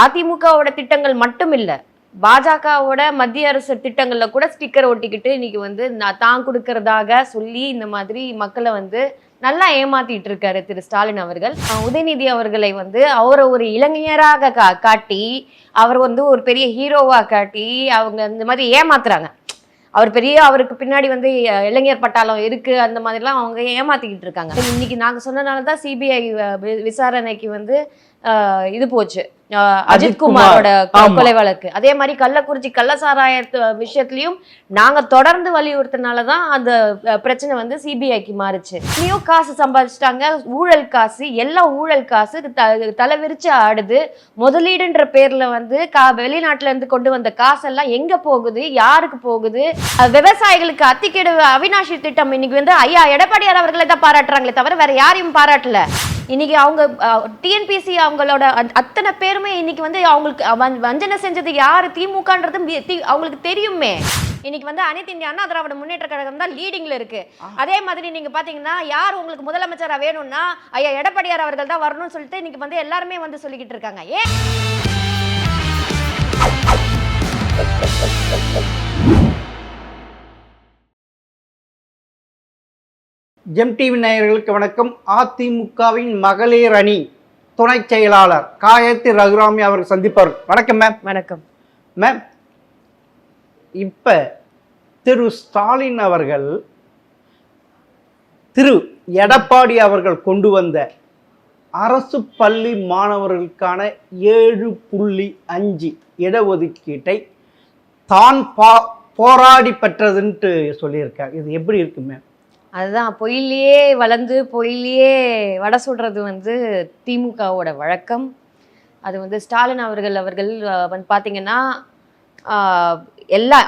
அதிமுகவோட திட்டங்கள் மட்டும் இல்ல, பாஜகவோட மத்திய அரசு திட்டங்கள்ல கூட ஸ்டிக்கர் ஒட்டிக்கிட்டு இன்னைக்கு வந்து நான் தான் கொடுக்கறதாக சொல்லி இந்த மாதிரி மக்களை வந்து நல்லா ஏமாத்திட்டு இருக்காரு திரு ஸ்டாலின் அவர்கள். உதயநிதி அவர்களை வந்து அவரை ஒரு இளைஞராக காட்டி, அவர் வந்து ஒரு பெரிய ஹீரோவா காட்டி அவங்க இந்த மாதிரி ஏமாத்துறாங்க. அவருக்கு பின்னாடி வந்து இளைஞர் பட்டாளம் இருக்கு, அந்த மாதிரிலாம் அவங்க ஏமாத்திக்கிட்டு இருக்காங்க. இன்னைக்கு நாங்க சொன்னனாலதான் சிபிஐ விசாரணைக்கு வந்து இது போச்சு, அஜித்குமாரோட கொலை வழக்கு. அதே மாதிரி கள்ளக்குறிச்சி கள்ளசாராய விஷயத்திலயும் நாங்க தொடர்ந்து வலியுறுத்தினாலதான் அந்த பிரச்சனை வந்து சிபிஐக்கு மாறுச்சு. இன்னும் காசு சம்பாதிச்சிட்டாங்க, ஊழல் காசு, எல்லாம் ஊழல் காசு தலைவிரிச்சு ஆடுது. முதலீடுன்ற பேர்ல வந்து வெளிநாட்டுல இருந்து கொண்டு வந்த காசெல்லாம் எங்க போகுது, யாருக்கு போகுது? விவசாயிகளுக்கு அத்திக்கேடு அவினாஷி திட்டம் இன்னைக்கு வந்து ஐயா எடப்பாடியார் அவர்களை தான் பாராட்டுறாங்களே தவிர வேற யாரையும் பாராட்டல. இன்னைக்கு அவங்க டிஎன்பிசி அவங்களோட அத்தனை பேருமே இன்னைக்கு வந்து அவங்களுக்கு வஞ்சனை செஞ்சது யாரு, திமுகன்றது அவங்களுக்கு தெரியுமே. இன்னைக்கு வந்து அனைத்து இந்திய அண்ணா திராவிட முன்னேற்ற கழகம் தான் லீடிங்ல இருக்கு. அதே மாதிரி நீங்க பாத்தீங்கன்னா யார் உங்களுக்கு முதலமைச்சரா வேணும்னா ஐயா எடப்பாடியார் அவர்கள் தான் வரணும்னு சொல்லிட்டு இன்னைக்கு வந்து எல்லாருமே வந்து சொல்லிக்கிட்டு இருக்காங்க. ஏன் ஜெம் டிவி நேயர்களுக்கு வணக்கம். அதிமுகவின் மகளிர் அணி துணை செயலாளர் காயத்ரி ரகுராமி அவர்கள் சந்திப்பார். வணக்கம் மேம். வணக்கம் மேம். இப்ப திரு ஸ்டாலின் அவர்கள் திரு எடப்பாடி அவர்கள் கொண்டு வந்த அரசு பள்ளி மாணவர்களுக்கான 7.5 இடஒதுக்கீட்டை தான் போராடி பெற்றதுன்ட்டு சொல்லியிருக்காங்க. இது எப்படி இருக்கு மேம்? அதுதான், பொயிலேயே வளர்ந்து பொயிலேயே வடை சுடுறது வந்து திமுகவோட வழக்கம். அது வந்து ஸ்டாலின் அவர்கள் வந்து பார்த்தீங்கன்னா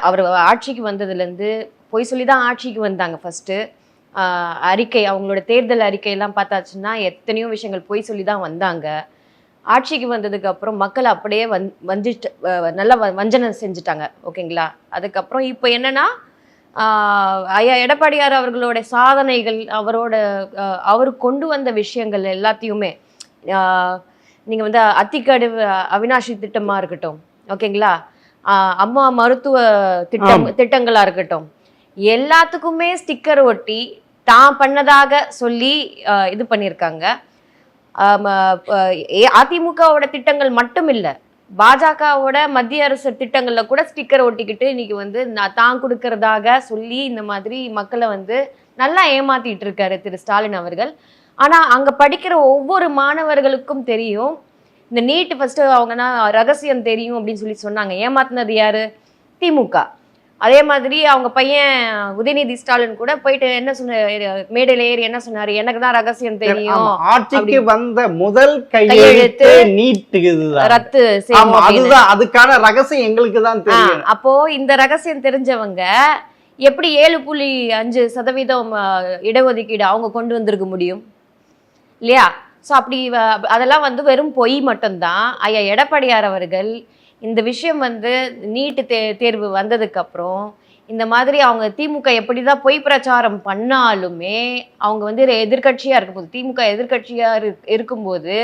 அவர் ஆட்சிக்கு வந்ததுலேருந்து பொய் சொல்லி தான் ஆட்சிக்கு வந்தாங்க. ஃபஸ்ட்டு அறிக்கை, அவங்களோட தேர்தல் அறிக்கையெல்லாம் பார்த்தாச்சுன்னா எத்தனையோ விஷயங்கள் பொய் சொல்லி தான் வந்தாங்க. ஆட்சிக்கு வந்ததுக்கப்புறம் மக்கள் அப்படியே நல்லா வஞ்சனை செஞ்சுட்டாங்க. ஓகேங்களா? அதுக்கப்புறம் இப்போ என்னன்னா ஐயா எடப்பாடியார் அவர்களோட சாதனைகள், அவர் கொண்டு வந்த விஷயங்கள் எல்லாத்தையுமே நீங்கள் வந்து அத்திக்கடு அவினாஷி திட்டமாக இருக்கட்டும், ஓகேங்களா, அம்மா மருத்துவ திட்டங்களாக இருக்கட்டும், எல்லாத்துக்குமே ஸ்டிக்கர் ஒட்டி தான் பண்ணதாக சொல்லி இது பண்ணியிருக்காங்க. அதிமுகவோட திட்டங்கள் மட்டும் இல்லை, பாஜகவோட மத்திய அரசு திட்டங்கள்ல கூட ஸ்டிக்கர் ஒட்டிக்கிட்டு இன்னைக்கு வந்து நான் தான் கொடுக்கறதாக சொல்லி இந்த மாதிரி மக்களை வந்து நல்லா ஏமாத்திட்டு இருக்காரு திரு ஸ்டாலின் அவர்கள். ஆனா அங்க படிக்கிற ஒவ்வொரு மாணவர்களுக்கும் தெரியும், இந்த நீட் ஃபர்ஸ்ட் அவங்கன்னா ரகசியம் தெரியும் அப்படின்னு சொல்லி சொன்னாங்க. ஏமாத்தினது யாரு? திமுக. அதே மாதிரி அவங்க பையன் உதயநிதி ஸ்டாலின் கூட போயிட்டு என்ன சொன்ன, மேடையில ஏறி என்ன சொன்னாரு, எனக்கு தான் ரகசியம் தெரியும், ஆட்சிக்கு வந்த முதல் கையெழுத்து நீட் ரத்து செய்யும், அதுக்கான ரகசியம் எங்களுக்கு தான் தெரியும். அப்போ இந்த ரகசியம் தெரிஞ்சவங்க எப்படி 7.5% இடஒதுக்கீடு அவங்க கொண்டு வந்திருக்க முடியும் இல்லையா? ஸோ அப்படி அதெல்லாம் வந்து வெறும் பொய் மட்டும்தான். ஐயா எடப்பாடியார் அவர்கள் இந்த விஷயம் வந்து நீட்டு தேர்வு வந்ததுக்கப்புறம் இந்த மாதிரி அவங்க திமுக எப்படி தான் பொய் பிரச்சாரம் பண்ணாலுமே அவங்க வந்து எதிர்கட்சியாக இருக்கும்போது, திமுக எதிர்கட்சியாக இருக்கும்போது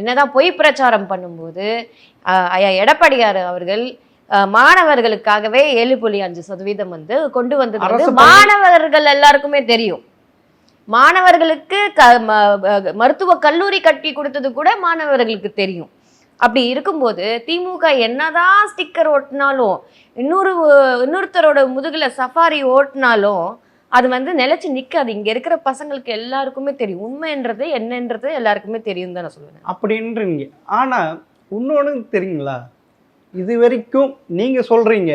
என்னதான் பொய் பிரச்சாரம் பண்ணும்போது ஐயா எடப்பாடியார் அவர்கள் மாணவர்களுக்காகவே 7.5% வந்து கொண்டு வந்தது மாணவர்கள் எல்லாருக்குமே தெரியும். மாணவர்களுக்கு மருத்துவ கல்லூரி கட்டி கொடுத்தது கூட மாணவர்களுக்கு தெரியும். அப்படி இருக்கும்போது திமுக என்னதான் ஸ்டிக்கர் ஓட்டினாலும், இன்னொருத்தரோட முதுகுல சஃபாரி ஓட்டினாலும் அது வந்து நிலைச்சு நிற்காது. இங்க இருக்கிற பசங்களுக்கு எல்லாருக்குமே தெரியும், உண்மைன்றது என்னன்றது எல்லாருக்குமே தெரியும் தான் நான் சொல்லுவேன். அப்படின்றீங்க. ஆனா இன்னொன்னு தெரியுங்களா, இது வரைக்கும் நீங்க சொல்றீங்க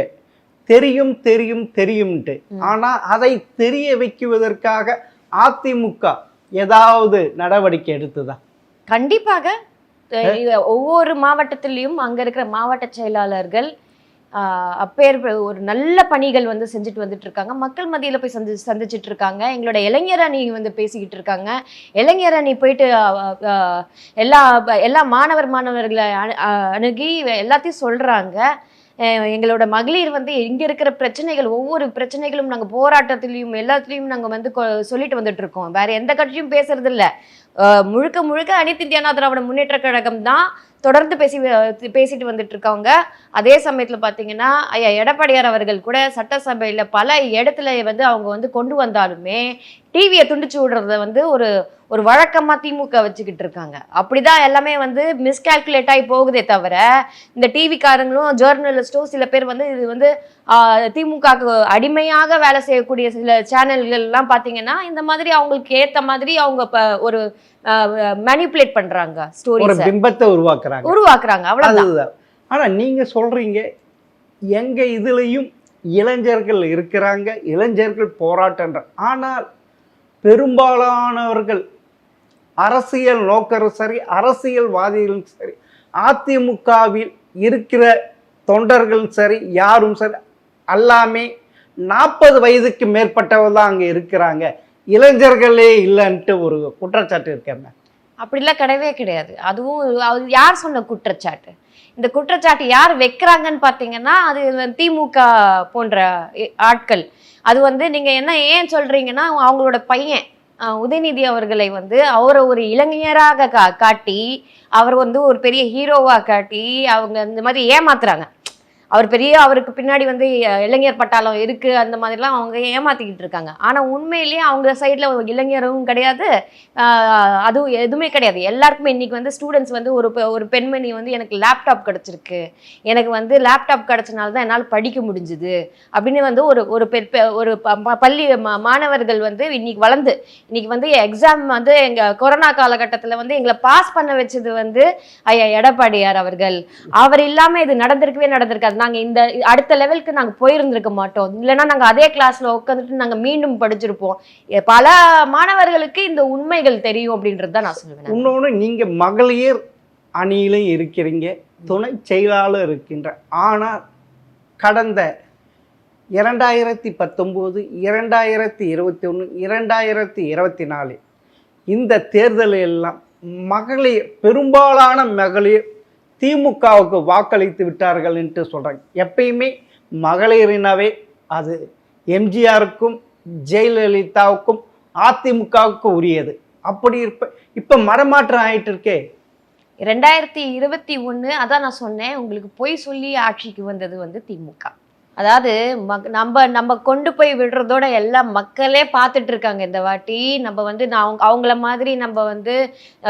தெரியும் தெரியும் தெரியும்ட்டு, ஆனா அதை தெரிய வைக்குவதற்காக அதிமுக ஏதாவது நடவடிக்கை எடுத்துதா? கண்டிப்பாக ஒவ்வொரு மாவட்டத்திலையும் அங்க இருக்கிற மாவட்ட செயலாளர்கள் அப்பேர் ஒரு நல்ல பணிகள் வந்து செஞ்சுட்டு வந்துட்டு இருக்காங்க. மக்கள் மத்தியில போய் சந்திச்சுட்டு இருக்காங்க. எங்களோட இளைஞர் அணி வந்து பேசிக்கிட்டு இருக்காங்க. இளைஞர் அணி போயிட்டு எல்லா மாணவர்களை அணுகி எல்லாத்தையும் சொல்றாங்க. எங்களோட மகளிர் வந்து இங்க இருக்கிற பிரச்சனைகள், ஒவ்வொரு பிரச்சனைகளும் நாங்க போராட்டத்திலையும் எல்லாத்துலயும் நாங்க வந்து சொல்லிட்டு வந்துட்டு இருக்கோம். வேற எந்த கட்சியும் பேசுறது இல்ல. முழுக்க முழுக்க அனைத்து இந்திய அண்ணா திராவிட முன்னேற்ற கழகம் தான் தொடர்ந்து பேசிட்டு வந்துட்டு இருக்கவங்க. அதே சமயத்துல பாத்தீங்கன்னா ஐயா எடப்பாடியார் அவர்கள் கூட சட்டசபையில பல இடத்துல வந்து அவங்க வந்து கொண்டு வந்தாலுமே டிவியை துண்டிச்சு விடுறத வந்து ஒரு வழக்கமா திமுக வச்சுக்கிட்டு இருக்காங்க. அப்படிதான் எல்லாமே வந்து மிஸ்கால்குலேட் ஆகி போகுதே தவிர, இந்த டிவிக்காரங்களும் ஜேர்னலிஸ்டும் சில பேர் வந்து இது வந்து திமுகவுக்கு அடிமையாக வேலை செய்யக்கூடிய சில சேனல்கள் எல்லாம் பாத்தீங்கன்னா இந்த மாதிரி அவங்களுக்கு ஏத்த மாதிரி அவங்க ஒரு மேனிபுலேட் பண்றாங்க, ஒரு பிம்பத்தை உருவாக்குறாங்க அவ்வளவுதான். ஆனா நீங்க சொல்றீங்க எங்க இதுலயும் இளைஞர்கள் இருக்கிறாங்க, இளைஞர்கள் போராட்டன்ற. ஆனால் பெரும்பாலானவர்கள் அரசியல் நோக்கரும் சரி, அரசியல்வாதிகளும் சரி, அதிமுகவில் இருக்கிற தொண்டர்களும் சரி, யாரும் சரி, எல்லாமே 40 வயதுக்கு மேற்பட்டவர் தான் அங்க இருக்கிறாங்க, இளைஞர்களே இல்லைன்ட்டு ஒரு குற்றச்சாட்டு இருக்காங்க. அப்படிலாம் கிடையவே கிடையாது. அதுவும் யார் சொன்ன குற்றச்சாட்டு? இந்த குற்றச்சாட்டு யார் வைக்கிறாங்கன்னு பார்த்தீங்கன்னா அது திமுக போன்ற ஆட்கள். அது வந்து நீங்க ஏன் சொல்றீங்கன்னா அவங்களோட பையன் உதயநிதி அவர்களை வந்து அவரை ஒரு இளைஞராக காட்டி, அவர் வந்து ஒரு பெரிய ஹீரோவா காட்டி அவங்க இந்த மாதிரி ஏமாத்துறாங்க. அவருக்கு பின்னாடி வந்து இளைஞர் பட்டாளம் இருக்கு, அந்த மாதிரிலாம் அவங்க ஏமாத்திக்கிட்டு இருக்காங்க. ஆனா உண்மையிலேயே அவங்க சைட்ல இளைஞரும் கிடையாது, அதுவும் எதுவுமே கிடையாது. எல்லாருக்குமே இன்னைக்கு வந்து ஸ்டூடெண்ட்ஸ் வந்து ஒரு பெண்மணி வந்து எனக்கு லேப்டாப் கிடைச்சிருக்கு, எனக்கு வந்து லேப்டாப் கிடைச்சனால தான் என்னால் படிக்க முடிஞ்சுது அப்படின்னு வந்து ஒரு பள்ளி மாணவர்கள் வந்து இன்னைக்கு வந்து எக்ஸாம் வந்து எங்க கொரோனா காலகட்டத்தில் வந்து எங்களை பாஸ் பண்ண வச்சது வந்து ஐயா எடப்பாடியார் அவர்கள். அவர் இல்லாம இது நடந்திருக்காது. நாங்க இந்த அடுத்த லெவலுக்கு நாங்க போயிருந்திருக்க மாட்டோம். இல்லைன்னா நாங்க அதே கிளாஸ்ல உட்காந்துட்டு நாங்க மீண்டும் படிச்சிருப்போம். பல மாணவர்களுக்கு இந்த உண்மைகள் தெரியும் அப்படின்றத நான் சொல்லுவேன். இன்னொன்னு, நீங்க மகளிர் அணியிலும் இருக்கிறீங்க, துணை செயலாளர் இருக்கின்ற. ஆனால் கடந்த 2019, 2021, 2024 இந்த தேர்தல் எல்லாம் மகளிர், பெரும்பாலான மகளிர் திமுகவுக்கு வாக்களித்து விட்டார்கள் என்று சொல்றாங்க. எப்பயுமே மகளிரினாவே அது எம்ஜிஆருக்கும் ஜெயலலிதாவுக்கும் அதிமுகவுக்கும் உரியது. அப்படி இப்ப மரமாற்றம் ஆயிட்டு இருக்கே. 2021 அதான் நான் சொன்னேன், உங்களுக்கு பொய் சொல்லி ஆட்சிக்கு வந்தது வந்து திமுக. அதாவது நம்ம கொண்டு போய் விடுறதோட எல்லாம் மக்களே பார்த்துட்டு இருக்காங்க. இந்த வாட்டி நம்ம வந்து அவங்கள மாதிரி நம்ம வந்து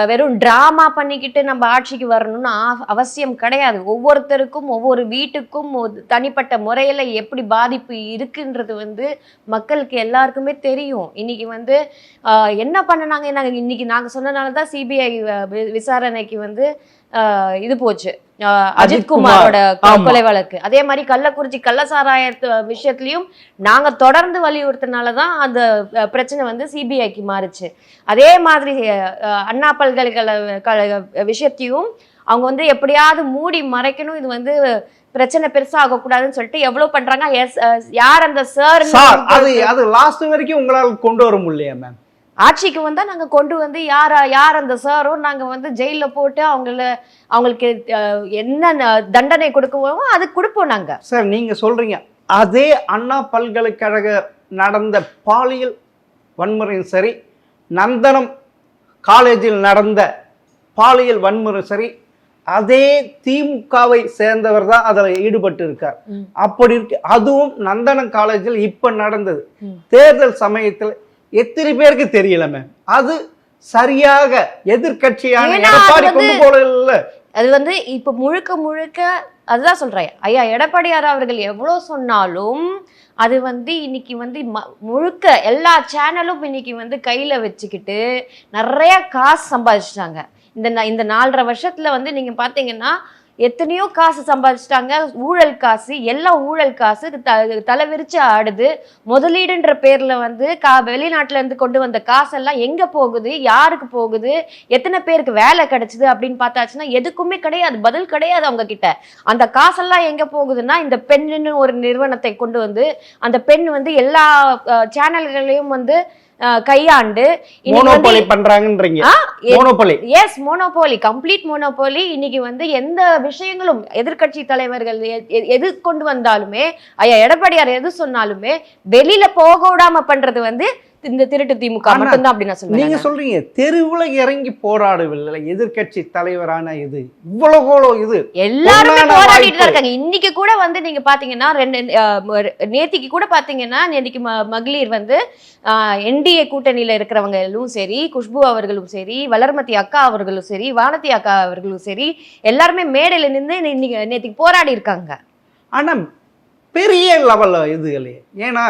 வெறும் டிராமா பண்ணிக்கிட்டு நம்ம ஆட்சிக்கு வரணும்னு அவசியம் கிடையாது. ஒவ்வொருத்தருக்கும் ஒவ்வொரு வீட்டுக்கும் தனிப்பட்ட முறையில் எப்படி பாதிப்பு இருக்குன்றது வந்து மக்களுக்கு எல்லாருக்குமே தெரியும். இன்னைக்கு வந்து என்ன பண்ணனாங்க, இன்னைக்கு நாங்கள் சொன்னனால தான் சிபிஐ விசாரணைக்கு வந்து இது போச்சு, அஜித்குமாரோட கொலை வழக்கு. அதே மாதிரி கள்ளக்குறிச்சி கள்ளசாராய விஷயத்திலையும் நாங்க தொடர்ந்து வலியுறுத்தினாலதான் அந்த பிரச்சனை வந்து சிபிஐக்கு மாறுச்சு. அதே மாதிரி அண்ணா பல்கலைக்கழக விஷயத்தையும் அவங்க வந்து எப்படியாவது மூடி மறைக்கணும், இது வந்து பிரச்சனை பெருசா ஆகக்கூடாதுன்னு சொல்லிட்டு எவ்வளவு பண்றாங்க. யார் அந்த சார், அது லாஸ்ட் வரைக்கும் உங்களால கொண்டு வர முடியலையா மேம்? ஆட்சிக்கு வந்தா நாங்க கொண்டு வந்து யார் அந்த சாரோ நாங்க வந்து ஜெயில போட்டு அவங்களுக்கு என்ன தண்டனை கொடுக்குவோமோ அது கொடுப்போம் நாங்க. சார், நீங்க சொல்றீங்க அதே அண்ணா பல்கலைக்கழக நடந்த பாலியல் வன்முறையும் சரி, நந்தனம் காலேஜில் நடந்த பாலியல் வன்முறை சரி, அதே திமுகவை சேர்ந்தவர் தான் அதில் ஈடுபட்டு இருக்கார். அப்படி இருக்கு. அதுவும் நந்தனம் காலேஜில் இப்ப நடந்தது. தேர்தல் சமயத்தில் எத்தனை பேருக்கு தெரியல மேம்? அது சரியாக எதிர்கட்சியான எடப்பாடி கொண்டு போல. அது வந்து இப்ப முழுக்க அதுதான் சொல்றேன் ஐயா எடப்பாடியார் அவர்கள் எவ்வளவு சொன்னாலும் அது வந்து இன்னைக்கு வந்து முழுக்க எல்லா சேனலும் இன்னைக்கு வந்து கையில வச்சுக்கிட்டு நிறைய காசு சம்பாதிச்சிட்டாங்க. இந்த 4.5 வருஷத்துல வந்து நீங்க பாத்தீங்கன்னா எத்தனையோ காசு சம்பாதிச்சிட்டாங்க. ஊழல் காசு, எல்லாம் ஊழல் காசு தலைவிரிச்சு ஆடுது. முதலீடுன்ற பேர்ல வந்து வெளிநாட்டுல இருந்து கொண்டு வந்த காசெல்லாம் எங்க போகுது, யாருக்கு போகுது, எத்தனை பேருக்கு வேலை கிடைச்சது அப்படின்னு பார்த்தாச்சுன்னா எதுக்குமே கிடையாது, பதில் கிடையாது அவங்க கிட்ட. அந்த காசெல்லாம் எங்க போகுதுன்னா இந்த பெண்ணுன்னு ஒரு நிறுவனத்தை கொண்டு வந்து அந்த பெண் வந்து எல்லா சேனல்களையும் வந்து கையாண்டு மோனோபோலி பண்றாங்கன்றீங்க. Monopoly, yes, monopoly, complete monopoly. இன்னைக்கு வந்து எந்த விஷயங்களும் எதிர்கட்சி தலைவர்கள் எது கொண்டு வந்தாலுமே ஐயா எடப்பாடியார் எது சொன்னாலுமே வெளியில போக விடாம பண்றது வந்து இந்த திருட்டு திமுக மட்டும்தான் அப்படி நான் சொல்லுவேன். நீங்க சொல்றீங்க தெருவுல இறங்கி போராடவில்லை எதிர்க்கட்சி தலைவரான இது இவ்வளவு இது எல்லாருமே போராடிட்டு தான் இருக்காங்க. இன்னைக்கு கூட வந்து நீங்க பாத்தீங்கன்னா நேத்திக்கு கூட பாத்தீங்கன்னா நேத்திக்கு மகளிர் வந்து என்டிஏ கூட்டணியில இருக்கிறவங்களும் சரி, குஷ்பு அவர்களும் சரி, வளர்மதி அக்கா அவர்களும் சரி, வானதி அக்கா அவர்களும் சரி, எல்லாருமே மேடையில நின்று நேத்திக்கு போராடி இருக்காங்க. ஆனா பெரிய லெவல்ல இது இல்லையே. ஏன்னா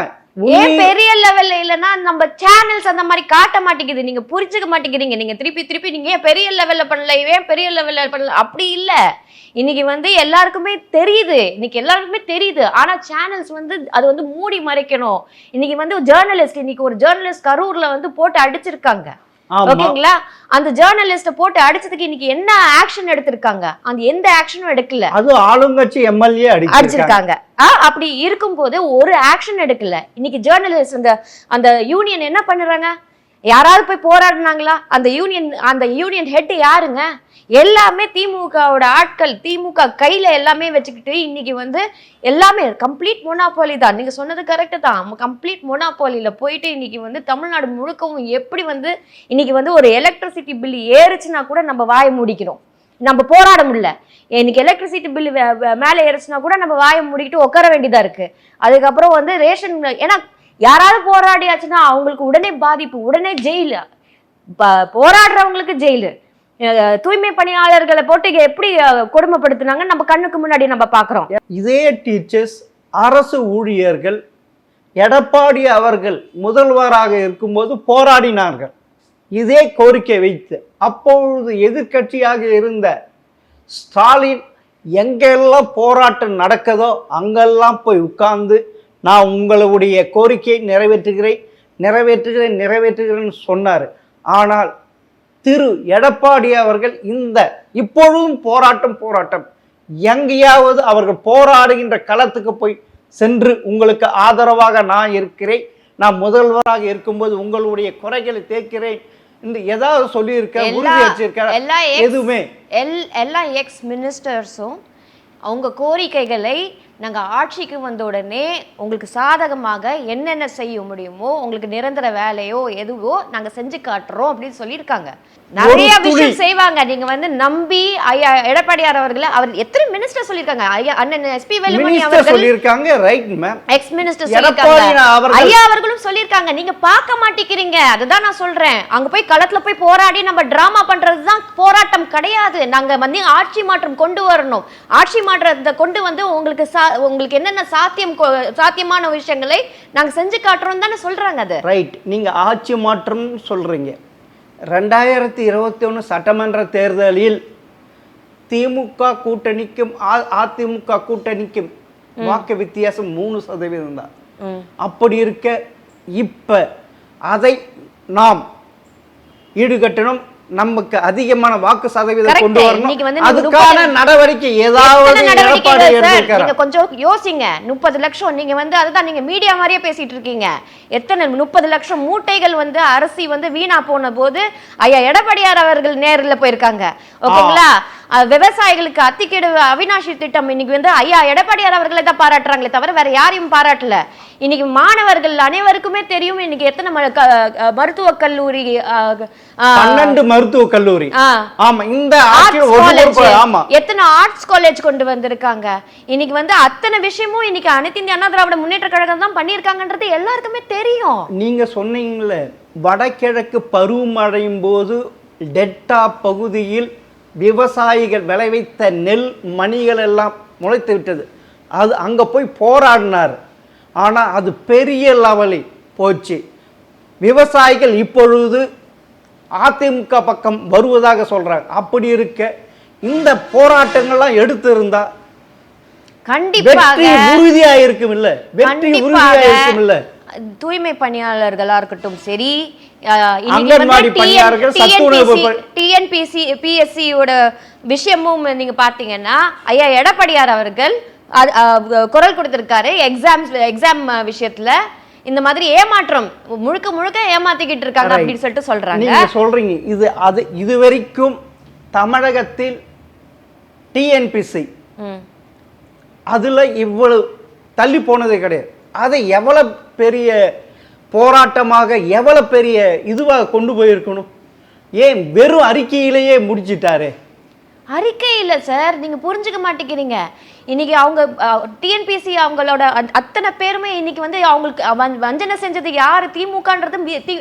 ஏன் பெரிய லெவல்ல இல்லைன்னா நம்ம சேனல்ஸ் அந்த மாதிரி காட்ட மாட்டேங்குது, நீங்க புரிஞ்சுக்க மாட்டேங்கிறீங்க. நீங்க திருப்பி நீங்க ஏன் பெரிய லெவல்ல பண்ணல, ஏன் பெரிய லெவல்ல பண்ணல, அப்படி இல்ல. இன்னைக்கு வந்து எல்லாருக்குமே தெரியுது, ஆனா சேனல்ஸ் வந்து அது வந்து மூடி மறைக்கணும். இன்னைக்கு வந்து இன்னைக்கு ஒரு ஜேர்னலிஸ்ட் கரூர்ல வந்து போட்டு அடிச்சிருக்காங்க. ஓகேங்களா, அந்த ஜேர்னலிஸ்ட போட்டு அடிச்சதுக்கு இன்னைக்கு என்ன ஆக்ஷன் எடுத்திருக்காங்க? அந்த எந்த ஆக்ஷனும் எடுக்கல. அது ஆளுங்கட்சி எம்எல்ஏ அடிச்சிருக்காங்க. அப்படி இருக்கும்போது ஒரு ஆக்ஷன் எடுக்கல. இன்னைக்கு ஜேர்னலிஸ்ட் அந்த யூனியன் என்ன பண்ணுறாங்க? யாராவது போய் போராடினாங்களா? அந்த யூனியன் ஹெட் யாருங்க? எல்லாமே திமுகவோட ஆட்கள், திமுக கையில எல்லாமே வச்சுக்கிட்டு இன்னைக்கு வந்து எல்லாமே கம்ப்ளீட் மொனாப்போலி தான். நீங்க சொன்னது கரெக்டு தான். கம்ப்ளீட் மொனாப்போலியில போயிட்டு இன்னைக்கு வந்து தமிழ்நாடு முழுக்கவும் எப்படி வந்து இன்னைக்கு வந்து ஒரு எலக்ட்ரிசிட்டி பில் ஏறுச்சுன்னா கூட நம்ம வாயை மூடிக்கிறோம், நம்ம போராட முடியல. இன்னைக்கு எலக்ட்ரிசிட்டி பில் மேலே ஏறுச்சுன்னா கூட நம்ம வாயை மூடிக்கிட்டு உட்கார வேண்டியதா இருக்கு. அதுக்கப்புறம் வந்து ரேஷன், ஏன்னா யாராவது போராடியாச்சுன்னா அவங்களுக்கு உடனே பாதிப்பு, உடனே ஜெயிலு, போராடுறவங்களுக்கு ஜெயிலு. தூய்மை பணியாளர்களை போட்டு எப்படி கொடுமைப்படுத்தினாங்க நம்ம கண்ணுக்கு முன்னாடி நம்ம பார்க்குறோம். இதே டீச்சர்ஸ், அரசு ஊழியர்கள் எடப்பாடி அவர்கள் முதல்வராக இருக்கும்போது போராடினார்கள் இதே கோரிக்கை வைத்து. அப்பொழுது எதிர்க்கட்சியாக இருந்த ஸ்டாலின் எங்கெல்லாம் போராட்டம் நடக்குதோ அங்கெல்லாம் போய் உட்கார்ந்து நான் உங்களுடைய கோரிக்கையை நிறைவேற்றுகிறேன்னு சொன்னார். ஆனால் திரு எடப்பாடி அவர்கள் இப்பொழுதும் போராட்டம் எங்கேயாவது அவர்கள் போராடுகின்ற களத்துக்கு போய் சென்று உங்களுக்கு ஆதரவாக நான் இருக்கிறேன், நான் முதல்வராக இருக்கும்போது உங்களுடைய குறைகளை தேக்கிறேன் என்று ஏதாவது சொல்லியிருக்க உறுதி வச்சிருக்க? எதுவுமே எல்லா எக்ஸ் மினிஸ்டர்ஸும் அவங்க கோரிக்கைகளை நாங்கள் ஆட்சிக்கு வந்த உடனே உங்களுக்கு சாதகமாக என்னென்ன செய்ய முடியுமோ, உங்களுக்கு நிரந்தர வேலையோ எதுவோ நாங்கள் செஞ்சு காட்டுறோம் அப்படின்னு சொல்லியிருக்காங்க. நிறைய விஷயம் செய்வாங்க. நீங்க வந்து நம்பி ஐயா எடப்பாடியார் அவர்களை, அவர் எத்தனை மினிஸ்டர் சொல்லியிருக்காங்க. ஐயா அண்ணன் எஸ்பி வேலுமணி அவர்கள் சொல்லியிருக்காங்க, ரைட் மேம், எக்ஸ் மினிஸ்டர் சொல்லியிருக்காங்க, ஐயா அவர்களும் சொல்லியிருக்காங்க. நீங்க பார்க்க மாட்டேங்கிறீங்க. அதுதான் நான் சொல்றேன். அங்க போய் களத்துல போய் போராடி நம்ம டிராமா பண்றதுதான் போராட்டம் கிடையாது. நாங்க வந்து ஆட்சி மாற்றம் கொண்டு வரணும். ஆட்சி மாற்றத்தை கொண்டு வந்து உங்களுக்கு என்னென்ன சாத்தியமான விஷயங்களை நாங்க செஞ்சு காட்டுறோம் தானே சொல்றாங்க. அது ரைட். நீங்க ஆட்சி மாற்றம் சொல்றீங்க. 2021 சட்டமன்ற தேர்தலில் திமுக கூட்டணிக்கும் அதிமுக கூட்டணிக்கும் வாக்கு வித்தியாசம் 3% தான். அப்படி இருக்க இப்ப அதை நாம் ஈடுகட்டணும், நமக்கு அதிகமான வாக்கு சதவீதம் கொண்டு வரணும். அதுக்கான நடவடிக்கை ஏதாவது நீங்க கொஞ்சம் யோசிங்க. 30 லட்சம் நீங்க வந்து அதுதான் நீங்க மீடியா மாதிரியே பேசிட்டு இருக்கீங்க. எத்தனை 30 லட்சம் மூட்டைகள் வந்து அரிசி வந்து வீணா போன போது ஐயா எடப்பாடியார் அவர்கள் நேரில் போயிருக்காங்க. ஓகேங்களா, விவசாயிகளுக்கு அத்திக்கேடு அவினாஷி திட்டம் இன்னைக்கு வந்து ஐயா எடப்பாடியார் அவர்களை தான் பாராட்டுறாங்களே தவிர வேற யாரையும் பாராட்டல. இன்னைக்கு மாணவர்கள் அனைவருக்குமே தெரியும் இன்னைக்கு எத்தனை மருத்துவக் கல்லூரி, 12 மருத்துவக் கல்லூரி, ஆமா, இந்த எத்தனை ஆர்ட்ஸ் காலேஜ் கொண்டு வந்திருக்காங்க. இன்னைக்கு வந்து அத்தனை விஷயமும் இன்னைக்கு அனைத்து இந்திய அண்ணா திராவிட முன்னேற்ற கழகம் தான் பண்ணியிருக்காங்கன்றது எல்லாருக்குமே தெரியும். நீங்க சொன்னீங்கல்ல, வடகிழக்கு பருவமழையும் போது டெல்டா பகுதியில் விவசாயிகள் விளைவித்த நெல் மணிகள் எல்லாம் முளைத்து விட்டது. அது அங்கே போய் போராடினார். ஆனால் அது பெரிய லெவலில் போச்சு. விவசாயிகள் இப்பொழுது அதிமுக பக்கம் வருவதாக சொல்றாங்க. அப்படி இருக்க இந்த போராட்டங்கள்லாம் எடுத்திருந்தா கண்டிப்பாக உறுதியா இருக்கும் இல்ல, வெற்றி உறுதியா இருக்கும் இல்ல. தூய்மை பணியாளர்களா இருக்கட்டும் சரி, டிஎன்பிஎஸ்சியோட விஷயமும் நீங்க பாத்தீங்கன்னா ஐயா எடப்பாடியார் அவர்கள் குரல் கொடுத்திருக்காரு. எக்ஸாம் விஷயத்துல இந்த மாதிரி ஏமாற்றம் முழுக்க ஏமாத்திக்கிட்டு இருக்காங்க அப்படின்னு சொல்லிட்டு சொல்றாங்க. நீங்க சொல்றீங்க இது வரைக்கும் தமிழகத்தில் டிஎன்பிஎஸ்சி அதுல இவ்வளவு தள்ளி போனதே கிடையாது. அதை எவ்வளவு பெரிய போராட்டமாக எவ்வளவு பெரிய இதுவாக கொண்டு போயிருக்கணும். ஏன் வெறும் அறிக்கையிலேயே முடிச்சிட்டாரு? அறிக்கை இல்லை சார், நீங்க புரிஞ்சுக்க மாட்டேங்கிறீங்க. இன்னைக்கு அவங்க டிஎன்பிசி அவங்களோட அத்தனை பேருமே இன்னைக்கு வந்து அவங்களுக்கு வஞ்சனை செஞ்சது யாரு, திமுகன்றது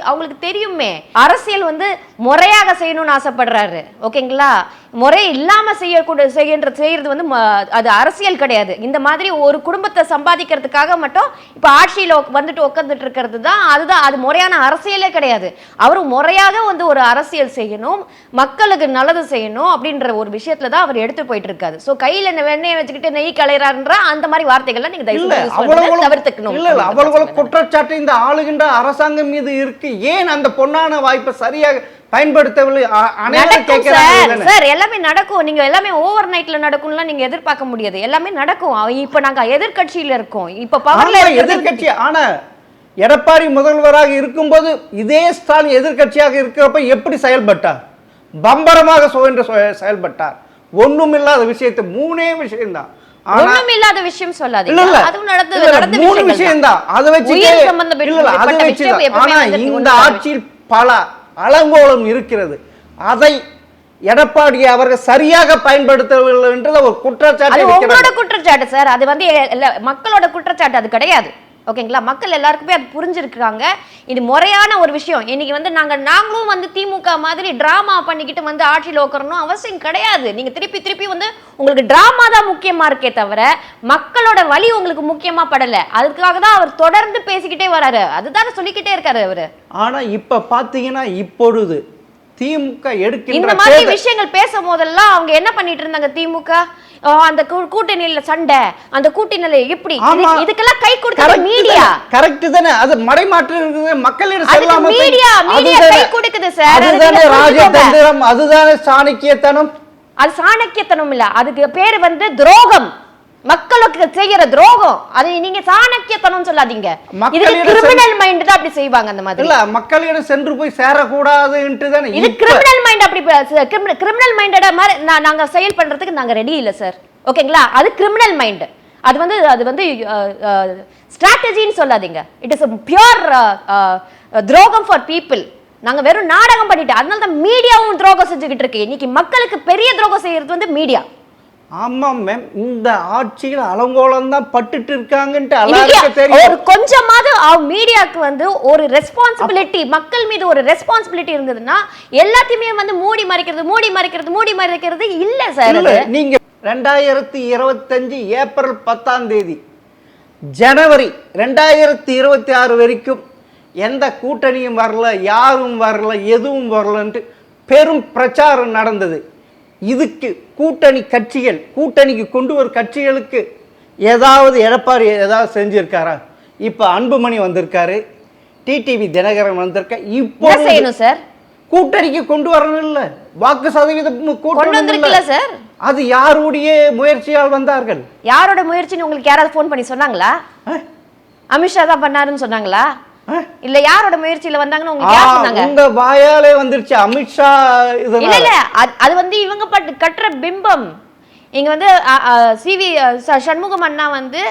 அவங்களுக்கு தெரியுமே. அரசியல் வந்து முறையாக செய்யணும்னு ஆசைப்படுறாரு, ஓகேங்களா? முறை இல்லாம செய்யறது வந்து அது அரசியல் கிடையாது. இந்த மாதிரி ஒரு குடும்பத்தை சம்பாதிக்கிறதுக்காக மட்டும் இப்ப ஆட்சியில வந்துட்டு உட்காந்துட்டு இருக்கிறது தான், அதுதான் அது முறையான அரசியலே கிடையாது. அவரு முறையாக வந்து ஒரு அரசியல் செய்யணும், மக்களுக்கு நல்லது செய்யணும் அப்படின்ற ஒரு விஷயத்துல தான் அவர் எடுத்து போயிட்டு இருக்காரு. சோ கையில வெண்ணெயை வச்சுக்கிட்டு நெய் கலைறாருன்ற அந்த மாதிரி வார்த்தைகள்லாம் நீங்க தவிர்த்துக்கணும். இல்ல இல்ல, அவ்வளவு குற்றச்சாட்டு இந்த ஆளுகின்ற அரசாங்கம் மீது இருக்கு. ஏன் அந்த பொன்னான வாய்ப்பை சரியாக பயன்படுத்தவில்லை? சார் எல்லாமே நடக்கும், நீங்க எல்லாமே ஓவர் நைட்ல நடக்கும்லாம் நீங்க எதிர்பார்க்க முடியாது. எல்லாமே நடக்கும். இப்ப நாங்க எதிர்கட்சியில இருக்கோம், இப்ப பவர்ல எதிர்கட்சி. ஆனா எடப்பாடி முதல்வராக இருக்கும்போது இதே ஸ்டாலின் எதிர்கட்சியாக இருக்கிறப்ப எப்படி செயல்பட்டார்? பம்பரமாக செயல்பட்டார். ஒண்ணும் இல்லாத விஷயத்தை, மூணே விஷயம் தான், ஒண்ணும் இல்லாத விஷயம் சொல்லாதீங்க. அதுவும் நடந்த மூணு விஷயம் தான். அதை வச்சு ஆனா இந்த ஆட்சியில் பல அலங்கோலம் இருக்கிறது. அதை எடப்பாடி அவர்கள் சரியாக பயன்படுத்தவில்லை என்று ஒரு குற்றச்சாட்டு. உங்களோட குற்றச்சாட்டு சார், அது வந்து மக்களோட குற்றச்சாட்டு, அது கிடையாது, ஓகேங்களா? மக்கள் எல்லாருக்குமே அது புரிஞ்சிருக்காங்க. இது முறையான ஒரு விஷயம். இன்னைக்கு வந்து நாங்களும் வந்து திமுக மாதிரி டிராமா பண்ணிக்கிட்டு வந்து ஆட்சியில் உட்காரணும் அவசியம் கிடையாது. நீங்க திருப்பி வந்து உங்களுக்கு டிராமா தான் முக்கியமா இருக்கே தவிர மக்களோட வழி உங்களுக்கு முக்கியமா படல. அதுக்காக தான் அவர் தொடர்ந்து பேசிக்கிட்டே வராரு, அதுதான் சொல்லிக்கிட்டே இருக்காரு அவரு. ஆனா இப்ப பாத்தீங்கன்னா இப்பொழுது திமுக எடுக்கின்ற இந்த மாதிரி விஷயங்கள் பேசும் போதெல்லாம் அவங்க என்ன பண்ணிட்டு இருந்தாங்க? திமுக அந்த கூட்டணியில சண்டை, அந்த கூட்டணியில எப்படி, இதுக்கெல்லாம் கை கொடுக்கிற மீடியா. கரெக்ட் தானே? அது மடைமாற்று இருக்குது, மக்களிடம் செல்லாம மீடியா கை கொடுக்குது சார். அதுதானே ராஜதந்திரம், அதுதானே சாணக்கியத்தனம். அது சாணக்கியத்தனம் இல்ல, அதுக்கு பேரு வந்து துரோகம், மக்களுக்கு செய்யற துரோகம். அது நீங்க சாணக்கியத்தனம் சொல்லாதீங்க. இது கிரிமினல் மைண்ட் தான் அப்படி செய்வாங்க. அந்த மாதிரி இல்ல, மக்களிடம் சென்று போய் சேரக்கூடாதுன்ட்டு தானே இது கிரிமினல் மைண்ட். அப்படி கிரிமினல் மைண்டட மாதிரி நாங்க செயல் பண்றதுக்கு நாங்க ரெடி இல்ல சார், ஓகேங்களா? அது கிரிமினல் மைண்ட். அது வந்து ஸ்ட்ராட்டஜின்னு சொல்லாதீங்க. இட் இஸ் பியூர் துரோகம் ஃபார் பீப்புள். நாங்க வெறும் நாடகம் பண்ணிட்டு, அதனால தான் மீடியாவும் துரோகம் செஞ்சுக்கிட்டு இருக்கு. இன்னைக்கு மக்களுக்கு பெரிய துரோகம் செய்யறது வந்து மீடியா. ஆமா மேம், இந்த ஆட்சியில் அலங்கோலம் தான் பட்டுட்டு இருக்காங்கன்ட்டு எல்லாருக்கும் தெரியும். ஒரு கொஞ்சமாவது மீடியாக்கு வந்து ஒரு ரெஸ்பான்சிபிலிட்டி, மக்கள் மீது ஒரு ரெஸ்பான்சிபிலிட்டி இருந்ததுன்னா எல்லாத்தையுமே வந்து மூடி மறைக்கிறது இல்ல சார். நீங்க 2025 ஏப்ரல் 10 ஜனவரி 2026 வரைக்கும் எந்த கூட்டணியும் வரல, யாரும் வரல, எதுவும் வரலன்ட்டு பெரும் பிரச்சாரம் நடந்தது. இதுக்கு கூட்டணி கட்சிகள், கூட்டணிக்கு கொண்டு வரும் கட்சிகளுக்கு ஏதாவது எடப்பாடி ஏதாவது செஞ்சிருக்காரா? இப்ப அன்புமணி வந்திருக்காரு, டிடிவி தினகரன் வந்திருக்காரு. இப்போ செய்யணும் சார், கூட்டணிக்கு கொண்டு வரணும் இல்ல, வாக்கு சதவீதம் கூட்டணும் சார். அது யாருடைய முயற்சியால் வந்தார்கள்? யாரோட முயற்சின்னு உங்களுக்கு யாராவது போன் பண்ணி சொன்னாங்களா? அமித்ஷா தான் பண்ணாருன்னு சொன்னாங்களா? இல்ல யாரோட முயற்சியில வந்தாங்கன்னு உங்களுக்கு யார் சொன்னாங்க? உங்க வாயாலே வந்துருச்சு அமித்ஷா. இல்ல இல்ல, அது வந்து இவங்க கட்டுற பிம்பம். இங்க வந்து சிவி சண்முகம் அண்ணா வந்து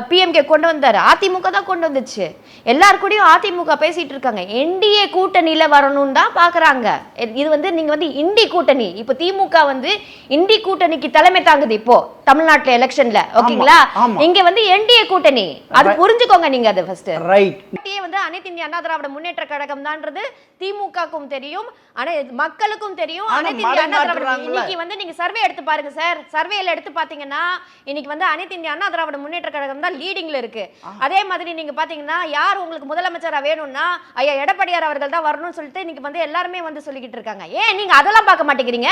பிஎம்கே கொண்டு வந்தாரு, அதிமுக தான் கொண்டு வந்துச்சு. எல்லார் கூடயும் அதிமுக பேசிட்டு இருக்காங்க, என்டிஏ கூட்டணியில வரணும்னு தான் பாக்குறாங்க. இது வந்து நீங்க வந்து இண்டி கூட்டணி, இப்ப திமுக வந்து இண்டி கூட்டணிக்கு தலைமை தாங்குது இப்போ தமிழ்நாட்டுல எலெக்ஷன்ல, ஓகேங்களா? இங்க வந்து என்டிஏ கூட்டணி, அது புரிஞ்சுக்கோங்க நீங்க. அது ஃபர்ஸ்ட் ரைட் வந்து அனைத்து இந்திய அண்ணா திராவிட முன்னேற்ற கழகம் தான்ன்றது திமுகவுக்கும் தெரியும், மக்களுக்கும் தெரியும். அனைத்து இந்திய அண்ணா திராவிட இன்னைக்கு வந்து நீங்க சர்வே எடுத்து பாருங்க சார். சர்வேல எடுத்து பாத்தீங்கன்னா இன்னைக்கு வந்து அனைத்து இந்திய அண்ணா திராவிட முன்னேற்ற கழகம் தான் லீடிங்ல இருக்கு. அதே மாதிரி நீங்க பாத்தீங்கன்னா யார் உங்களுக்கு முதலமைச்சரா வேணும்னா ஐயா எடப்பாடியார் அவர்கள் தான் வரணும்னு சொல்லிட்டு இன்னைக்கு வந்து எல்லாருமே வந்து சொல்லிக்கிட்டு இருக்காங்க. ஏன் நீங்க அதெல்லாம் பார்க்க மாட்டேங்கிறீங்க?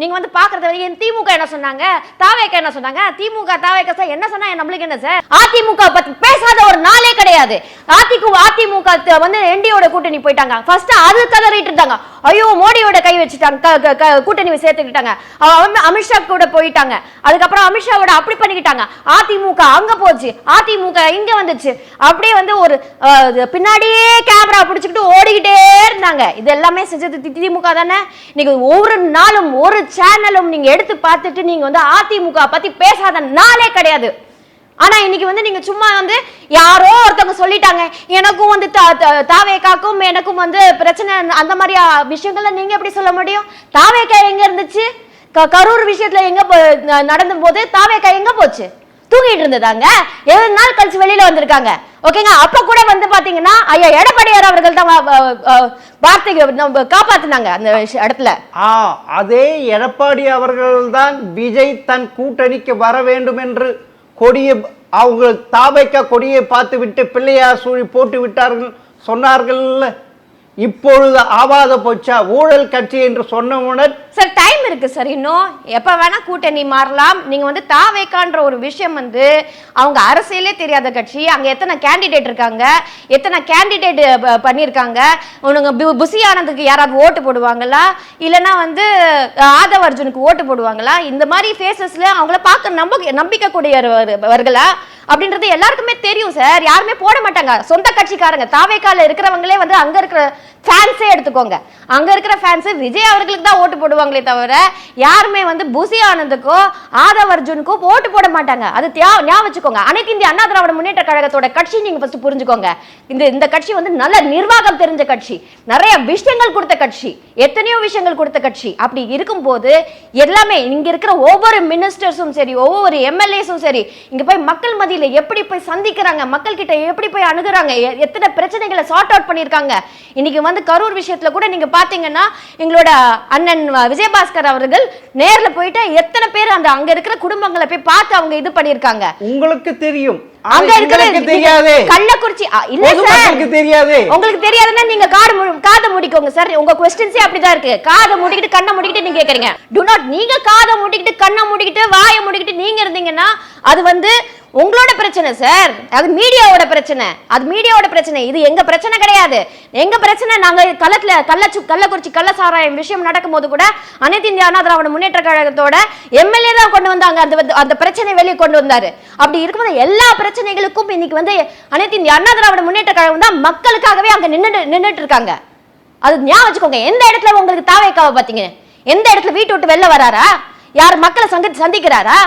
நீங்க வந்து பாக்குறது திமுக என்ன சொன்னாங்க, தாவேக என்ன சொன்னாங்க, திமுக தாவேக என்ன சொன்னா நம்மளுக்கு என்ன சார்? அதிமுக பத்தி பேசாத ஒரு நாளே கிடையாது. அதிமுக வந்து என்டியோட கூட்டணி போயிட்டாங்க. ஃபர்ஸ்ட் அது கதறிட்டு இருந்தாங்க, ஐயோ மோடியோட கை வச்சுட்டாங்க, கூட்டணி சேர்த்துக்கிட்டாங்க. அமித்ஷா கூட போயிட்டாங்க. அதுக்கப்புறம் அமித்ஷாவோட அப்படி பண்ணிக்கிட்டாங்க. அதிமுக அங்க போச்சு, அதிமுக இங்க வந்துச்சு. அப்படியே வந்து ஒரு பின்னாடியே கேமரா பிடிச்சிக்கிட்டு ஓடிக்கிட்டே இருந்தாங்க. இது எல்லாமே செஞ்சது திமுக தானே. நீங்க ஒவ்வொரு நாளும் ஒரு சேனலும் நீங்க எடுத்து பார்த்துட்டு நீங்க வந்து அதிமுக பத்தி பேசாத நாளே கிடையாது. ஆனா இன்னைக்கு வந்து நீங்க சும்மா வந்து யாரோ ஒருத்தவங்க சொல்லிட்டாங்க எனக்கும் வந்து தாவேக்காக்கும் எனக்கும் வந்து பிரச்சனை அந்த மாதிரி விஷயங்கள்ல நீங்க எப்படி சொல்ல முடியும்? தாவேக்கா எங்க இருந்துச்சு? கரூர் விஷயத்துல எங்க நடந்த போது தாவேக்கா எங்க போச்சு? தூங்கிட்டு இருந்ததாங்க. 7 நாள் கழிச்சு வெளியில வந்திருக்காங்க. ஓகேங்க. அப்ப கூட வந்து பாத்தீங்கன்னா ஐயா எடப்பாடியார் அவர்கள் தான் வார்த்தைக்கு காப்பாத்தினாங்க அந்த இடத்துல. அதே எடப்பாடி அவர்கள் தான் விஜய் தன் கூட்டணிக்கு வர வேண்டும் என்று கொடியை அவங்க தாவைக்க கொடியை பார்த்து விட்டு பிள்ளையார் சூழி போட்டு விட்டார்கள் சொன்னார்கள். இப்பொழுது ஆவாத போச்சா ஊழல் கட்சி என்று சொன்னவுடன் சார் டைம் இருக்கு சார், இன்னும் எப்ப வேணா கூட்டணி மாறலாம். நீங்க வந்து தாவேக்கான்ற ஒரு விஷயம் வந்து அவங்க அரசியலே தெரியாத கட்சி. அங்க எத்தனை கேண்டிடேட் இருக்காங்க, எத்தனை கேண்டிடேட் பண்ணிருக்காங்க. உனங்க புசி ஆனந்துக்கு யாராவது ஓட்டு போடுவாங்களா, இல்லைன்னா வந்து ஆதவ் அர்ஜுனுக்கு ஓட்டு போடுவாங்களா? இந்த மாதிரி ஃபேஸஸ்ல அவங்கள பார்க்க நம்பிக்கை கூடியவர்களா அப்படின்றது எல்லாருக்குமே தெரியும் சார். யாருமே போட மாட்டாங்க. சொந்த கட்சிக்காரங்க தாவேக்கால இருக்கிறவங்களே வந்து அங்க இருக்கிற ஃபேன்ஸே எடுத்துக்கோங்க, அங்க இருக்கிற ஃபேன்ஸ் விஜய் அவர்களுக்கு தான் ஓட்டு போடுவாங்களே தவிர யாருமே வந்து புசி ஆனந்துக்கோ ஆதவ் அர்ஜுனுக்கோ ஓட்டு போட மாட்டாங்க. அது ஞாபகம் வச்சுக்கோங்க. அனைத்து இந்திய அண்ணா திராவிட முன்னேற்ற கழகத்தோட கட்சி நீங்க ஃபர்ஸ்ட் புரிஞ்சுக்கோங்க. இந்த கட்சி வந்து நல்ல நிர்வாகம் தெரிஞ்ச கட்சி, நிறைய விஷயங்கள் கொடுத்த கட்சி, எத்தனையோ விஷயங்கள் கொடுத்த கட்சி. அப்படி இருக்கும்போது எல்லாமே இங்க இருக்கிற ஒவ்வொரு மினிஸ்டர்ஸும் சரி, ஒவ்வொரு எம்எல்ஏஸும் சரி, இங்க போய் மக்கள் மத்தியில எப்படி போய் சந்திக்கிறாங்க, மக்கள் கிட்ட எப்படி போய் அணுகுறாங்க, எத்தனை பிரச்சனைகளை சார்ட் அவுட் பண்ணிருக்காங்க. இன்னைக்கு வந்து கரூர் விஷயத்துல கூட நீங்க பாத்தீங்கன்னா எங்களோட அண்ணன் விஜயபாஸ்கர் அவர்கள் நேர்ல போயிட்டு எத்தனை பேர் அந்த அங்க இருக்கிற குடும்பங்களை போய் பார்த்து அவங்க இது பண்ணிருக்காங்க. உங்களுக்கு தெரியும். அங்க இருக்கிற தெரியாது கள்ளக்குறிச்சி இல்ல சார் தெரியாது. உங்களுக்கு தெரியாதுன்னா நீங்க காதை மூடிக்கோங்க சார். உங்க क्वेश्चंसே அப்படிதான் இருக்கு. காதை மூடிக்கிட்டு கண்ணை மூடிக்கிட்டு நீங்க கேக்குறீங்க. டு நாட் நீங்க காதை மூடிக்கிட்டு கண்ணை மூடிக்கிட்டு வாயை மூடிக்கிட்டு நீங்க இருந்தீங்கன்னா அது வந்து உங்களோட பிரச்சனை சார். அது மீடியாவோட பிரச்சனை, அது மீடியாவோட பிரச்சனை. இது எங்க பிரச்சனை கிடையாது. எங்க பிரச்சனை நாங்க கள்ளக்குறிச்சி கள்ளசாராயம் விஷயம் நடக்கும் போது கூட அனைத்து இந்திய அண்ணா திராவிட முன்னேற்ற கழகத்தோட எம்எல்ஏ தான் கொண்டு வந்தாங்க அந்த பிரச்சனை வெளியே கொண்டு வந்தாரு. அப்படி இருக்கும்போது எல்லா பிரச்சனைகளுக்கும் இன்னைக்கு வந்து அனைத்து இந்திய அண்ணா திராவிட முன்னேற்ற கழகம் தான் மக்களுக்காகவே அங்க நின்னுட்டு இருக்காங்க. அது ஞாபகம் வச்சுக்கோங்க. எந்த இடத்துல உங்களுக்கு தாவேக்காவை பாத்தீங்க? எந்த இடத்துல வீட்டு விட்டு வெளில வராரா? யார் மக்களை சந்திக்கிறாரா?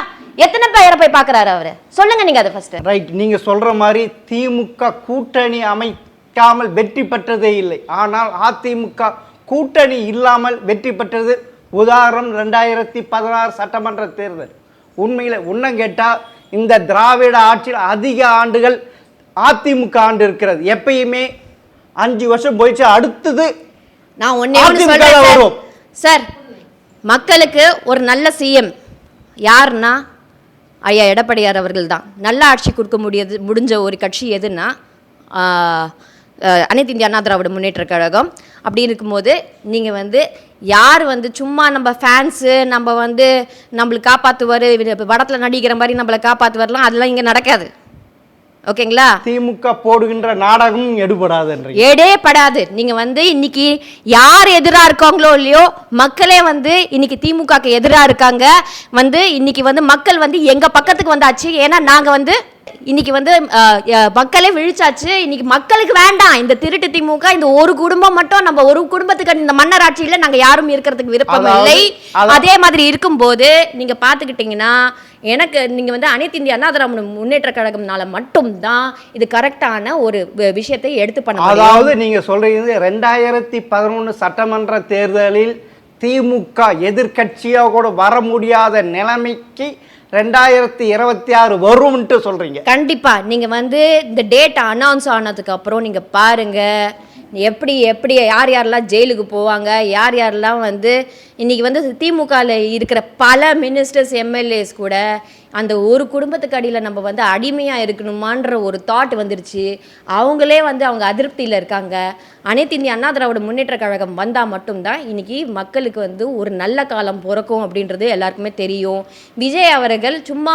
எத்தனை பேரை போய் பார்க்கறாரு அவரு? சொல்லுங்க நீங்க அதை ஃபர்ஸ்ட். ரைட். நீங்க சொல்ற மாதிரி திமுக கூட்டணி அமைக்காமல் வெற்றி பெற்றதே இல்லை. ஆனால் அதிமுக கூட்டணி இல்லாமல் வெற்றி பெற்றது. உதாரணம் 2016 சட்டமன்ற தேர்தல். உண்மையில உன்னம் கேட்டா இந்த திராவிட ஆட்சியில் அதிக ஆண்டுகள் அதிமுக ஆண்டு இருக்கிறது. எப்பயுமே 5 வருஷம் போயிடுச்சு. அடுத்தது நான் ஒண்ணே சொல்றேன் சார், மக்களுக்கு ஒரு நல்ல சிஎம் யாருன்னா ஐயா எடப்பாடியார் அவர்கள் தான். நல்ல ஆட்சி கொடுக்க முடிஞ்ச ஒரு கட்சி எதுன்னா அனைத்து இந்திய அண்ணா திராவிட முன்னேற்ற கழகம். அப்படி இருக்கும்போது நீங்கள் வந்து யார் வந்து சும்மா நம்ம ஃபேன்ஸு நம்ம வந்து நம்மளுக்கு காப்பாற்றுவார், படத்தில் நடிக்கிற மாதிரி நம்மளை காப்பாற்றுவார்லாம் அதெல்லாம் இங்கே நடக்காது. ஓகேங்களா? திமுக போடுகின்ற நாடகம் எடேப்படாது. நீங்க வந்து இன்னைக்கு யார் எதிராக இருக்காங்களோ இல்லையோ மக்களே வந்து இன்னைக்கு திமுகக்கு எதிராக இருக்காங்க. வந்து இன்னைக்கு வந்து மக்கள் வந்து எங்க பக்கத்துக்கு வந்தாச்சு. ஏன்னா நாங்க வந்து இன்னைக்கு வந்து மக்களே விழிச்சாச்சு. இன்னைக்கு மக்களுக்கு வேண்டாம் இந்த திருட்டு திமுக, இந்த ஒரு குடும்பம் மட்டும், நம்ம ஒரு குடும்பத்துக்கு இந்த மன்னர் ஆட்சியில நாங்க யாரும் இருக்கிறதுக்கு விருப்பம் இல்லை. அதே மாதிரி இருக்கும்போது நீங்க பாத்துக்கிட்டீங்கன்னா எனக்கு நீங்க வந்து அனைத்து இந்திய அண்ணா திராவிட முன்னேற்ற கழகம்னால மட்டும்தான் இது கரெக்டான ஒரு விஷயத்தை எடுத்து பண்ண. அதாவது நீங்க சொல்றீங்க 2011 சட்டமன்ற தேர்தலில் திமுக எதிர்கட்சியா கூட வர முடியாத நிலைமைக்கு 2026 வரும்னு சொல்றீங்க. கண்டிப்பா. நீங்க வந்து இந்த டேட் அனௌன்ஸ் ஆனதுக்கு அப்புறம் நீங்க பாருங்க எப்படி எப்படி யார் யாரெல்லாம் ஜெயிலுக்கு போவாங்க, யார் யாரெல்லாம் வந்து இன்னைக்கு வந்து திமுகவில் இருக்கிற பல மினிஸ்டர்ஸ் எம்எல்ஏஸ் கூட அந்த ஒரு குடும்பத்துக்கு அடியில் நம்ம வந்து அடிமையாக இருக்கணுமான்ற ஒரு தாட் வந்துருச்சு. அவங்களே வந்து அவங்க அதிருப்தியில் இருக்காங்க. அனைத்து இந்திய அண்ணா திராவிட முன்னேற்ற கழகம் வந்தால் மட்டும்தான் இன்னைக்கு மக்களுக்கு வந்து ஒரு நல்ல காலம் பிறக்கும் அப்படின்றது எல்லாருக்குமே தெரியும். விஜய் அவர்கள் சும்மா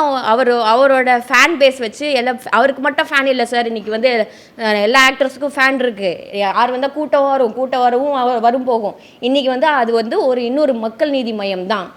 அவரோட ஃபேன் பேஸ் வச்சு அவருக்கு மட்டும் ஃபேன் இல்லை சார். இன்னைக்கு வந்து எல்லா ஆக்டர்ஸுக்கும் ஃபேன் இருக்குது. யார் வந்தால் கூட்டம் வரவும் வரும் போகும். இன்னைக்கு வந்து அது வந்து ஒரு இன்னொரு மக்கள் நீதி மையம் தான்.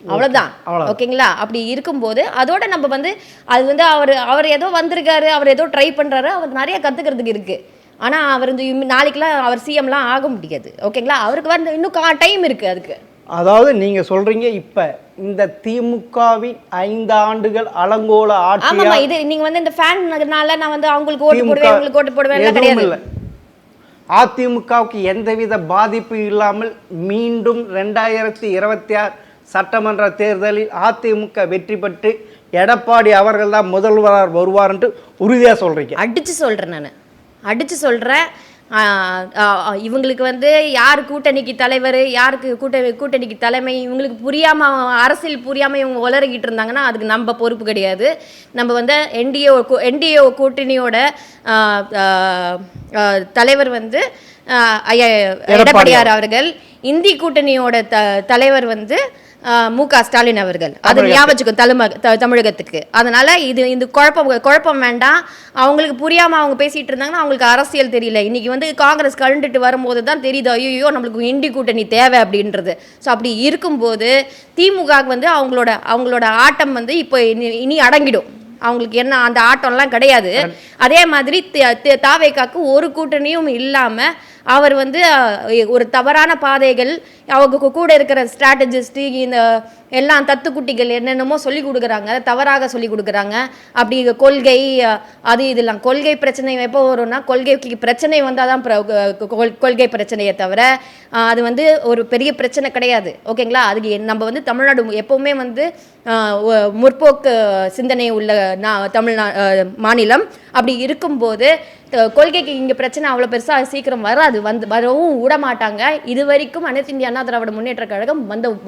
அவ்வளோதான். ஓகேங்களா? அப்படி இருக்கும்போது அதோட நம்ம வந்து அது வந்து அவர் ஏதோ வந்திருக்காரு, அவர் ஏதோ ட்ரை பண்ணுறாரு, அவர் நிறைய கற்றுக்கிறதுக்கு இருக்குது. ஆனால் அவர் இந்த நாளைக்கெல்லாம் அவர் சிஎம்லாம் ஆக முடியாது. ஓகேங்களா? அவருக்கு வந்து இன்னும் டைம் இருக்குது அதுக்கு. அதாவது நீங்கள் சொல்கிறீங்க இப்போ இந்த திமுகவின் 5 ஆண்டுகள் அலங்கோல ஆமாமா, ஆட்சியால் இது நீங்க வந்து இந்த ஃபேன்னால நான் வந்து அவங்களுக்கு ஓட்டு போடுவேன் உங்களுக்கு ஓட்டு போடுவேன் எல்லாம் எதுவும் கிடையாது. இல்லை. அதிமுகவுக்கு எந்தவித பாதிப்பு இல்லாமல் மீண்டும் 2026 சட்டமன்ற தேர்தலில் அதிமுக வெற்றி பெற்று எடப்பாடி அவர்கள் தான் முதல்வராக வருவார் என்று உறுதியாக சொல்றீங்க? அடிச்சு சொல்றேன், நான் அடிச்சு சொல்றேன். இவங்களுக்கு வந்து யார் கூட்டணிக்கு தலைவர், யாருக்கு கூட்டணிக்கு தலைமை, இவங்களுக்கு புரியாம, அரசியல் புரியாம இவங்க உளறிக்கிட்டு இருந்தாங்கன்னா அதுக்கு நம்ம பொறுப்பு கிடையாது. நம்ம வந்து என்டிஏ கூட்டணியோட தலைவர் வந்து ஐயா எடப்பாடியார் அவர்கள், இந்தி கூட்டணியோட தலைவர் வந்து மு.க. ஸ்டாலின் அவர்கள். அது ஞாபகம் தமிழகத்துக்கு. அதனால இந்த குழப்பம் வேண்டாம். அவங்களுக்கு புரியாம அவங்க பேசிட்டு இருந்தாங்கன்னா அவங்களுக்கு அரசியல் தெரியல. இன்னைக்கு வந்து காங்கிரஸ் கலந்துட்டு வரும்போது தான் தெரியுது, ஐயோ நம்மளுக்கு இந்தி கூட்டணி தேவை அப்படின்றது. ஸோ அப்படி இருக்கும்போது திமுக வந்து அவங்களோட ஆட்டம் வந்து இப்போ இனி அடங்கிடும். அவங்களுக்கு என்ன அந்த ஆட்டம்லாம் கிடையாது. அதே மாதிரி தாவேக்காக்கு ஒரு கூட்டணியும் இல்லாமல் அவர் வந்து ஒரு தவறான பாதைகள், அவங்க கூட இருக்கிற ஸ்ட்ராட்டஜிஸ்ட்டு, இந்த எல்லாம் தத்துக்குட்டிகள் என்னென்னமோ சொல்லி கொடுக்குறாங்க, தவறாக சொல்லி கொடுக்குறாங்க. அப்படி கொள்கை அது இதெல்லாம் கொள்கை பிரச்சனை எப்போ வரும்னா, கொள்கைக்கு பிரச்சனை வந்தால் தான் கொள்கை பிரச்சனையை தவிர அது வந்து ஒரு பெரிய பிரச்சனை கிடையாது. ஓகேங்களா? அதுக்கு நம்ம வந்து தமிழ்நாடு எப்போவுமே வந்து முற்போக்கு சிந்தனை உள்ள மாநிலம். அப்படி இருக்கும்போது கொள்கைக்கு இங்கே பிரச்சனை அவ்வளோ பெருசாக சீக்கிரம் வராது, வரவும் விட மாட்டாங்க. இது வரைக்கும் அனைத்து இந்திய அண்ணா திராவிட முன்னேற்ற கழகம்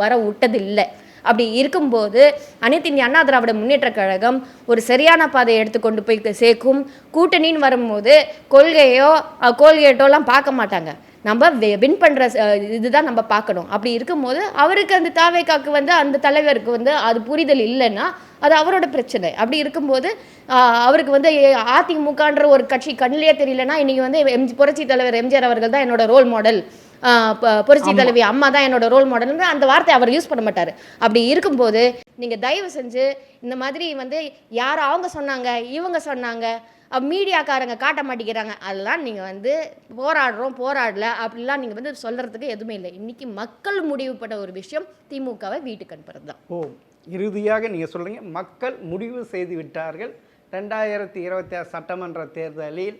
வர விட்டதில்லை. அப்படி இருக்கும்போது அனைத்து இந்திய அண்ணா திராவிட முன்னேற்ற கழகம் ஒரு சரியான பாதையை எடுத்துக்கொண்டு போய் சேர்க்கும். கூட்டணின்னு வரும்போது கோல்கேட்டோலாம் பார்க்க மாட்டாங்க. நம்ம வின் பண்ணுற இதுதான் நம்ம பார்க்கணும். அப்படி இருக்கும்போது அவருக்கு அந்த தாவேக்காக்கு வந்து அந்த தலைவருக்கு வந்து அது புரிதல் இல்லைன்னா அது அவரோட பிரச்சனை. அப்படி இருக்கும்போது அவருக்கு வந்து அதிமுகன்ற ஒரு கட்சி கண்ணிலே தெரியலன்னா, இன்றைக்கி வந்து புரட்சி தலைவர் எம்ஜிஆர் அவர்கள் தான் என்னோட ரோல் மாடல், புரட்சி தலைவி அம்மா தான் என்னோட ரோல் மாடல்னு அந்த வார்த்தை அவர் யூஸ் பண்ண மாட்டார். அப்படி இருக்கும்போது நீங்கள் தயவு செஞ்சு இந்த மாதிரி வந்து யார் அவங்க சொன்னாங்க இவங்க சொன்னாங்க மீடியாக்காரங்க காட்ட மாட்டேங்கிறாங்க, அதெல்லாம் நீங்கள் வந்து போராடல அப்படிலாம் நீங்கள் வந்து சொல்கிறதுக்கு எதுவுமே இல்லை. இன்றைக்கி மக்கள் முடிவுப்பட்ட ஒரு விஷயம் திமுகவை வீட்டுக்கு அனுப்புறது தான். ஓ, இறுதியாக நீங்கள் சொல்கிறீங்க மக்கள் முடிவு செய்து விட்டார்கள், 2026 சட்டமன்ற தேர்தலில்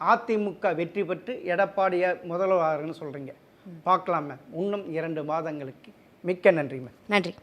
அதிமுக வெற்றி பெற்று எடப்பாடியார் முதல்வர்னு சொல்கிறீங்க. பார்க்கலாமே இன்னும் 2 மாதங்களுக்கு. மிக்க நன்றிங்க. நன்றி.